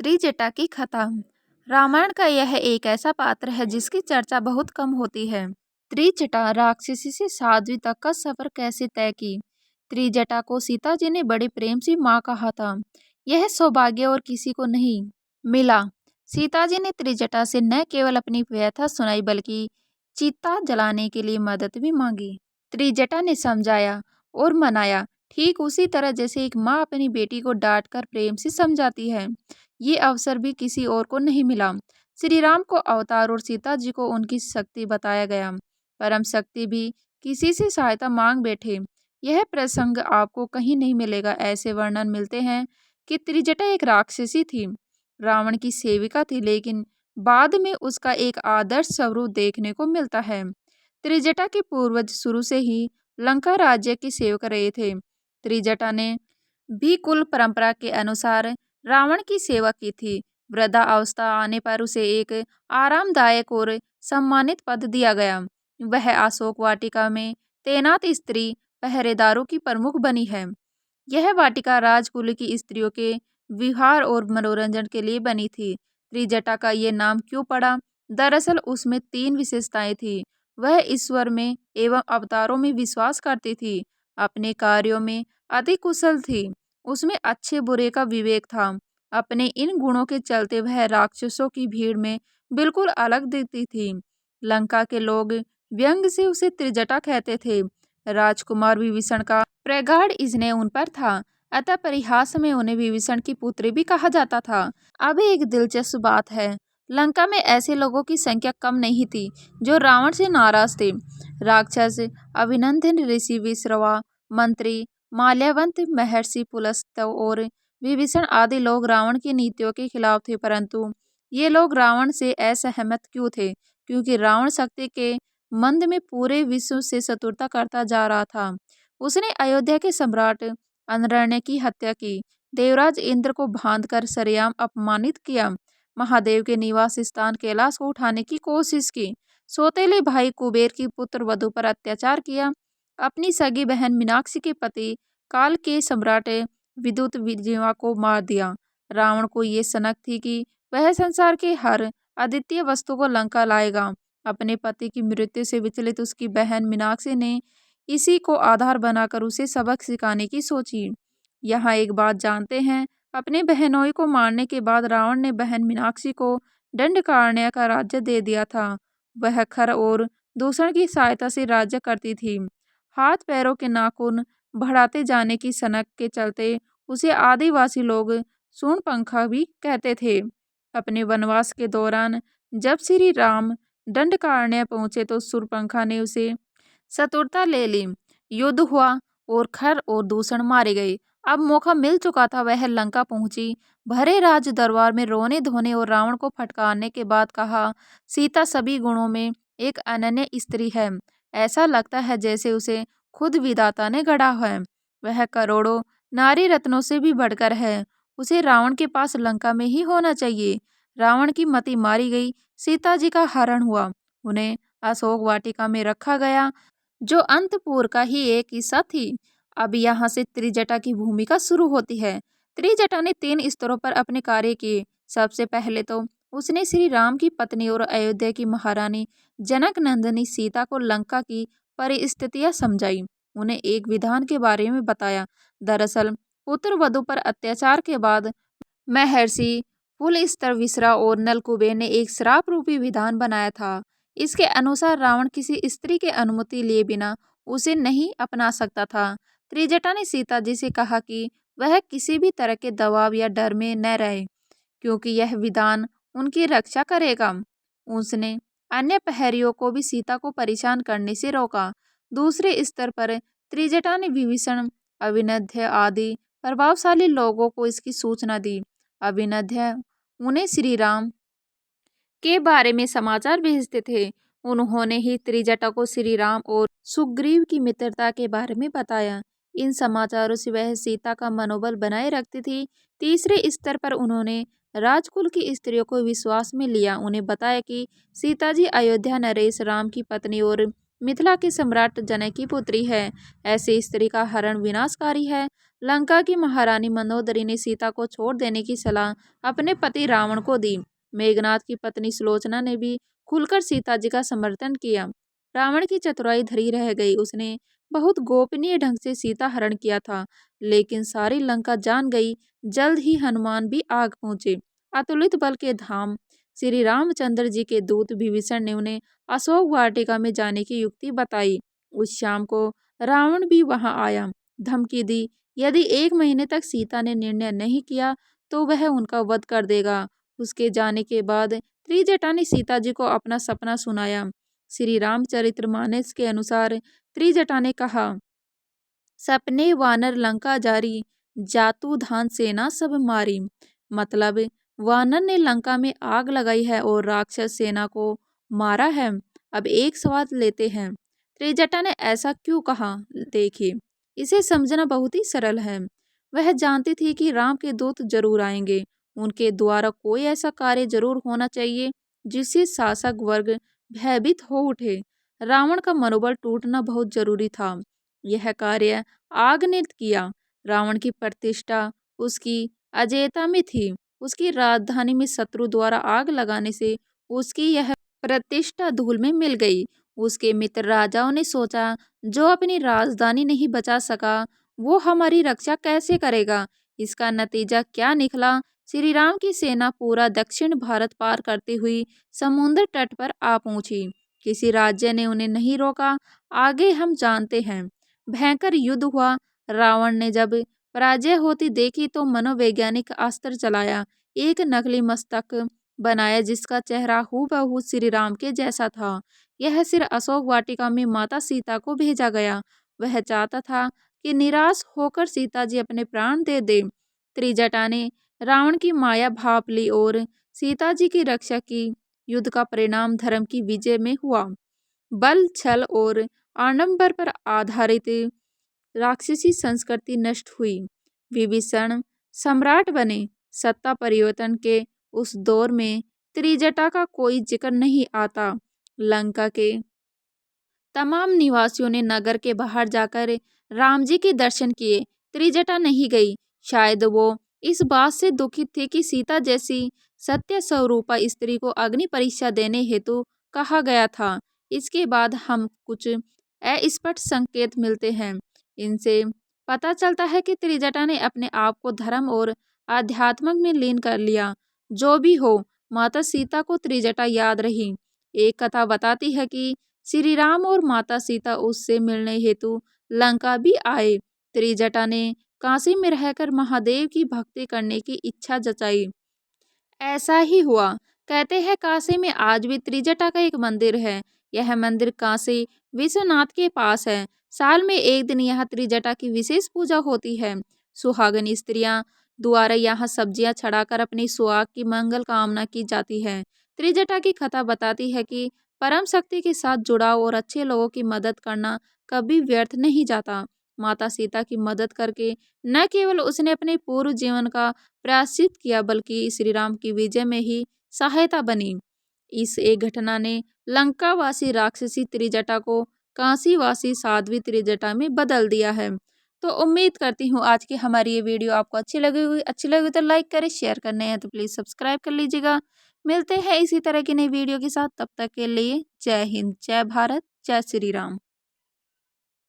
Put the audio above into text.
त्रिजटा की खत्म। रामायण का यह एक ऐसा पात्र है जिसकी चर्चा बहुत कम होती है। त्रिजटा राक्षसी से साध्वी तक का सफर कैसे तय की। त्रिजटा को सीता जी ने बड़े प्रेम से माँ कहा था। यह सौभाग्य और किसी को नहीं मिला। सीता जी ने त्रिजटा से न केवल अपनी व्यथा सुनाई बल्कि चिता जलाने के लिए मदद भी मांगी। त्रिजटा ने समझाया और मनाया, ठीक उसी तरह जैसे एक माँ अपनी बेटी को डांट कर प्रेम से समझाती है। ये अवसर भी किसी और को नहीं मिला। श्री राम को अवतार और सीता जी को उनकी शक्ति बताया गया। परम शक्ति भी किसी से सहायता मांग बैठे। यह प्रसंग आपको कहीं नहीं मिलेगा। ऐसे वर्णन मिलते हैं कि त्रिजटा एक राक्षसी थी, रावण की सेविका थी, लेकिन बाद में उसका एक आदर्श स्वरूप देखने को मिलता है। त्रिजटा के पूर्वज शुरू से ही लंका राज्य के सेवक रहे थे। त्रिजटा ने भी कुल परंपरा के अनुसार रावण की सेवा की थी। वृद्धावस्था आने पर उसे एक आरामदायक और सम्मानित पद दिया गया। वह अशोक वाटिका में तैनात स्त्री पहरेदारों की प्रमुख बनी है। यह वाटिका राजकुल की स्त्रियों के विहार और मनोरंजन के लिए बनी थी। त्रिजटा का ये नाम क्यों पड़ा? दरअसल उसमें 3 विशेषताएं थी। वह ईश्वर में एवं अवतारों में विश्वास करती थी। अपने कार्यों में अति कुशल थी। उसमें अच्छे बुरे का विवेक था। अपने इन गुणों के चलते वह राक्षसों की भीड़ में बिल्कुल अलग दिखती थी। लंका के लोग व्यंग से उसे त्रिजटा कहते थे। राजकुमार विभीषण का प्रगाढ़ स्नेह उन पर था, अतः परिहास में उन्हें विभीषण की पुत्री भी कहा जाता था। अब एक दिलचस्प बात है, लंका में ऐसे लोगों की संख्या कम नहीं थी जो रावण से नाराज थे। राक्षस अभिनंदन, ऋषि विश्रवा, मंत्री माल्यवंत, महर्षि पुलस्त्य और विभीषण आदि लोग रावण की नीतियों के खिलाफ थे। परंतु ये लोग रावण से असहमत क्यों थे? क्योंकि रावण शक्ति के मंद में पूरे विश्व से शत्रुता करता जा रहा था। उसने अयोध्या के सम्राट अनरण्य की हत्या की, देवराज इंद्र को बांधकर सरेआम अपमानित किया, महादेव के निवास स्थान कैलाश को उठाने की कोशिश की, सौतेले भाई कुबेर की पुत्र वधु पर अत्याचार किया, अपनी सगी बहन मीनाक्षी के पति काल के सम्राट विद्युत विजया को मार दिया। रावण को ये सनक थी कि वह संसार के हर अद्वितीय वस्तु को लंका लाएगा। अपने पति की मृत्यु से विचलित उसकी बहन मीनाक्षी ने इसी को आधार बनाकर उसे सबक सिखाने की सोची। यहाँ एक बात जानते हैं, अपने बहनोई को मारने के बाद रावण ने बहन मीनाक्षी को दंडकारण्य का राज्य दे दिया था। वह खर और दूषण की सहायता से राज्य करती थी। हाथ पैरों के नाखून बढ़ाते जाने की सनक के चलते उसे आदिवासी लोग सूर्पणखा भी कहते थे। अपने वनवास के दौरान जब श्री राम दंडकारण्य पहुंचे तो सूर्पणखा ने उसे शत्रुता ले ली। युद्ध हुआ और खर और दूषण मारे गए। अब मौका मिल चुका था। वह लंका पहुंची, भरे राज दरबार में रोने धोने और रावण को फटकारने के बाद कहा, सीता सभी गुणों में एक अनन्य स्त्री है। ऐसा लगता है जैसे उसे खुद विधाता ने गढ़ा है। वह करोड़ों नारी रत्नों से भी बढ़कर है। उसे रावण के पास लंका में ही होना चाहिए। रावण की मति मारी गई। सीता जी का हरण हुआ। उन्हें अशोक वाटिका में रखा गया, जो अंतपुर का ही एक हिस्सा थी। अब यहाँ से त्रिजटा की भूमिका शुरू होती है। त्रिजटा ने 3 स्तरों पर अपने कार्य किए। सबसे पहले तो उसने श्री राम की पत्नी और अयोध्या की महारानी जनक नंदिनी सीता को लंका की परिस्थितियां समझाई। उन्हें एक विधान के बारे में बताया। दरअसल पुत्र वधु पर अत्याचार के बाद महर्षि पुलस्त्य, विश्रा और नलकुबेर ने एक श्राप रूपी विधान बनाया था। इसके अनुसार रावण किसी स्त्री के अनुमति लिए बिना उसे नहीं अपना सकता था। त्रिजटा ने सीता जी से कहा कि वह किसी भी तरह के दबाव या डर में न रहे, क्योंकि यह विधान उनकी रक्षा करेगा। उसने अन्य प्रहरियों को भी सीता को परेशान करने से रोका। दूसरे स्तर पर त्रिजटा ने विभीषण, अभिनंदन आदि प्रभावशाली लोगों को इसकी सूचना दी। अभिनंदन उन्हें श्री राम के बारे में समाचार भेजते थे। उन्होंने ही त्रिजटा को श्री राम और सुग्रीव की मित्रता के बारे में बताया। इन समाचारों से वह सीता का मनोबल बनाए रखती थी। तीसरे स्तर पर उन्होंने राजकुल की स्त्रियों को विश्वास में लिया। उन्हें बताया कि सीता जी अयोध्या नरेश राम की पत्नी और मिथिला के सम्राट जनक की पुत्री है। ऐसी स्त्री का हरण विनाशकारी है। लंका की महारानी मंदोदरी ने सीता को छोड़ देने की सलाह अपने पति रावण को दी। मेघनाथ की पत्नी सुलोचना ने भी खुलकर सीता जी का समर्थन किया। रावण की चतुराई धरी रह गई। उसने बहुत गोपनीय ढंग से सीता हरण किया था, लेकिन सारी लंका जान गई। जल्द ही हनुमान भी आग पहुंचे। अतुलित बल के धाम श्री रामचंद्र जी के दूत विभीषण ने उन्हें अशोक वाटिका में जाने की युक्ति बताई। उस शाम को रावण भी वहां आया, धमकी दी, यदि 1 महीने तक सीता ने निर्णय नहीं किया तो वह उनका वध कर देगा। उसके जाने के बाद त्रिजटा ने सीता जी को अपना सपना सुनाया। श्री रामचरितमानस के अनुसार त्रिजटा ने कहा, सपने वानर लंका जारी, जातु धान सेना सब मारी। मतलब वानर ने लंका में आग लगाई है और राक्षस सेना को मारा है। अब एक सवाल लेते हैं, त्रिजटा ने ऐसा क्यों कहा? देखिए, इसे समझना बहुत ही सरल है। वह जानती थी कि राम के दूत जरूर आएंगे। उनके द्वारा कोई ऐसा कार्य जरूर होना चाहिए जिससे शासक वर्ग भयभीत हो उठे। रावण का मनोबल टूटना बहुत जरूरी था। यह कार्य आग ने किया। रावण की प्रतिष्ठा उसकी अजेयता में थी। उसकी राजधानी में शत्रु द्वारा आग लगाने से उसकी यह प्रतिष्ठा धूल में मिल गई। उसके मित्र राजाओं ने सोचा, जो अपनी राजधानी नहीं बचा सका वो हमारी रक्षा कैसे करेगा। इसका नतीजा क्या निकला? श्री राम की सेना पूरा दक्षिण भारत पार करती हुई समुद्र तट पर आ पहुंची। किसी राज्य ने उन्हें नहीं रोका। आगे हम जानते हैं। भयंकर युद्ध हुआ। रावण ने जब पराजय होती देखी तो मनोवैज्ञानिक अस्त्र चलाया। एक नकली मस्तक बनाया जिसका चेहरा हूबहू श्री राम के जैसा था। यह सिर अशोक वाटिका में माता सीता को भेजा गया। वह चाहता था कि निराश होकर सीता जी अपने प्राण दे दे। त्रिजटा ने रावण की माया भाप ली और सीता जी की रक्षा की। युद्ध का परिणाम धर्म की विजय में हुआ। बल, छल और आडंबर पर आधारित राक्षसी संस्कृति नष्ट हुई। विभीषण सम्राट बने। सत्ता परिवर्तन के उस दौर में त्रिजटा का कोई जिक्र नहीं आता। लंका के तमाम निवासियों ने नगर के बाहर जाकर राम जी के दर्शन किए। त्रिजटा नहीं गई। शायद वो इस बात से दुखित थी कि सीता जैसी सत्य स्वरूपा स्त्री को अग्नि परीक्षा देने हेतु कहा गया था। इसके बाद हम कुछ अस्पष्ट संकेत मिलते हैं। इनसे पता चलता है कि त्रिजटा ने अपने आप को धर्म और आध्यात्म में लीन कर लिया। जो भी हो, माता सीता को त्रिजटा याद रही। एक कथा बताती है कि श्री राम और माता सीता उससे मिलने हेतु लंका भी आए। त्रिजटा ने काशी में रहकर महादेव की भक्ति करने की इच्छा जताई। ऐसा ही हुआ। कहते हैं काशी में आज भी त्रिजटा का एक मंदिर है। यह मंदिर काशी विश्वनाथ के पास है। साल में एक दिन यहाँ त्रिजटा की विशेष पूजा होती है। सुहागन स्त्रियां द्वारा यहाँ सब्जियां चढ़ाकर अपनी सुहाग की मंगल कामना की जाती है। त्रिजटा की कथा बताती है कि परम शक्ति के साथ जुड़ाव और अच्छे लोगों की मदद करना कभी व्यर्थ नहीं जाता। माता सीता की मदद करके न केवल उसने अपने पूर्व जीवन का प्रायश्चित किया बल्कि श्री राम की विजय में ही सहायता बनी। इस एक घटना ने लंकावासी राक्षसी त्रिजटा को काशीवासी साध्वी त्रिजटा में बदल दिया है। तो उम्मीद करती हूँ आज की हमारी ये वीडियो आपको अच्छी लगी तो लाइक करें, शेयर करने हैं तो प्लीज़ सब्सक्राइब कर लीजिएगा। मिलते हैं इसी तरह की नई वीडियो के साथ। तब तक के लिए जय हिंद, जय भारत, जय श्री राम।